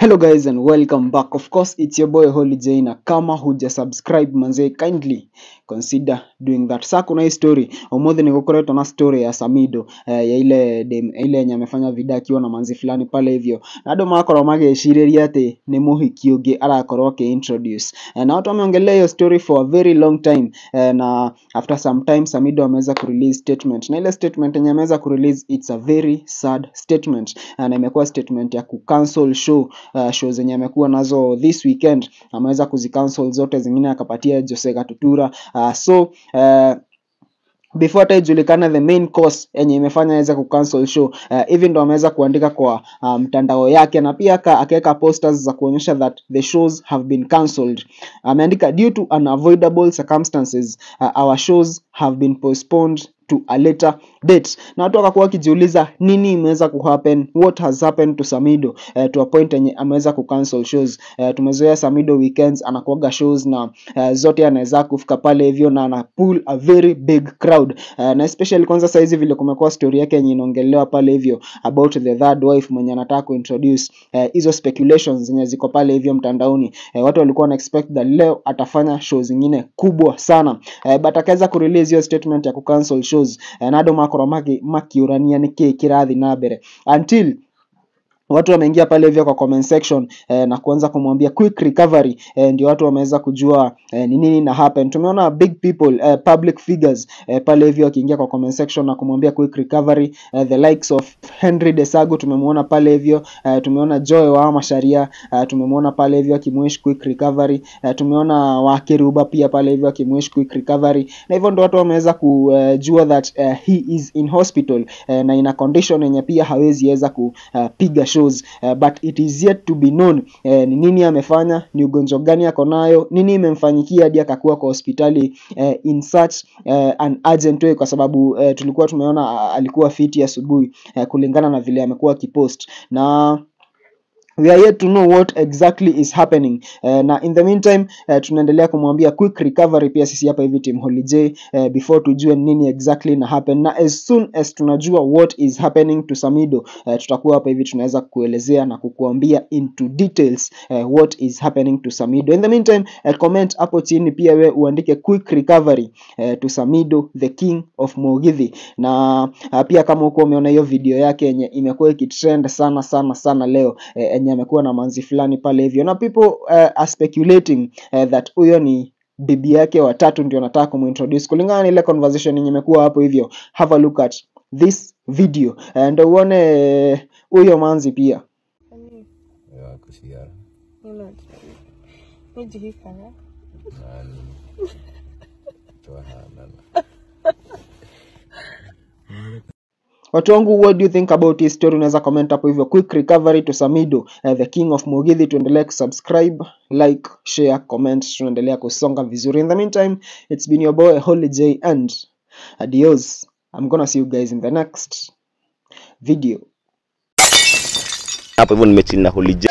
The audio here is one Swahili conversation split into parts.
Hello guys and welcome back. Of course it's your boy Holiday, na kama huja subscribe manze kindly consider doing that. Sasa kuna hii story omothe ni gukoretwo na story ya Samidoh ya ile yenye amefanya video akiwa na manzi fulani pale hivyo, na ndo makoro magecireria ati ni muhiki ungi arakorwo introduce na watu wameongelea hiyo story for a very long time na after some time Samidoh ameweza ku release statement, na ile statement yenye ameweza ku release it's a very sad statement na imekuwa statement ya ku cancel shows zenye amekuwa nazo this weekend. Ameweza kuzicancel zote, zingine akapatia Thutha. Before tajulikana the main cause yenye imefanya aweze kucancel show, even ndo ameweza kuandika kwa mtandao yake, na pia akaweka posters za kuonyesha that the shows have been cancelled. Ameandika due to unavoidable circumstances our shows have been postponed to a later date. Na watu wakakuwa wakijiuliza nini imeweza kuhappen, what has happened to Samidoh to a point yenye ameweza kucancel shows. Tumezoea Samidoh weekends anakuaga shows na zote anaweza kufika pale hivyo na ana pull a very big crowd, na especially kwanza saizi vile kumekuwa story yake yenye inaongelewa pale hivyo about the third wife mwenye anataka kuintroduce. Hizo speculations zenye ziko pale hivyo mtandaoni, watu walikuwa na expect that leo atafanya shows zingine kubwa sana, but akaweza ku release hiyo statement ya kucancel shows. Na ndo makoro makiurania ni kirathi na mbere until watu wameingia pale hivyo kwa comment section na kuanza kumwambia quick recovery. Ndio watu wameweza kujua ni nini na happen. Tumeona big people, public figures pale hivyo wakiingia kwa comment section na kumwambia quick recovery. The likes of Henry Desagu tumemuona pale hivyo, tumeona Joy wa Masharia tumemuona pale hivyo akimwish quick recovery, tumeona Wakiruba pia pale hivyo akimwish quick recovery. Na hivyo ndio watu wameweza kujua that he is in hospital na in a condition yenye pia hawezi kupiga shows, but it is yet to be known ni nini amefanya, ni ugonjwa gani ako nayo, nini imemfanyikia hadi akakuwa kwa hospitali in such an urgent way, kwa sababu tulikuwa tumeona alikuwa fiti asubuhi kulingana na vile amekuwa kipost, na we are yet to know what exactly is happening. Na in the meantime tunaendelea kumwambia quick recovery pia sisi hapa hivi team Holiday, before tujue nini exactly na happen, na as soon as tunajua what is happening to Samidoh tutakuwa hapa hivi tunaweza kuelezea na kukuambia into details what is happening to Samidoh. In the meantime comment hapo chini pia we uandike quick recovery to Samidoh the king of Mugithi, na pia kama uko umeona hiyo video yake yenye imekuwa ikitrend sana leo amekuwa na manzi fulani pale hivyo, na people are speculating that huyo ni bibi yake wa tatu ndio anataka kumintroduce kulingana na ile conversation yenye imekuwa hapo hivyo. Have a look at this video and uone huyo manzi pia. Watu wangu, what do you think about this story? Unaweza comment hapo hivyo. Quick recovery to Samidoh the king of Mugithi. Tuendelee kusubscribe, like, share, comment, tunaendelea kusonga vizuri. In the meantime it's been your boy Holiday and adios. I'm gonna see you guys in the next video. Hapo hivyo nimechill na Holiday.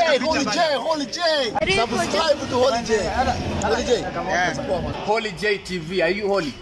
Subscribe to Holiday. Holiday TV, are you holy?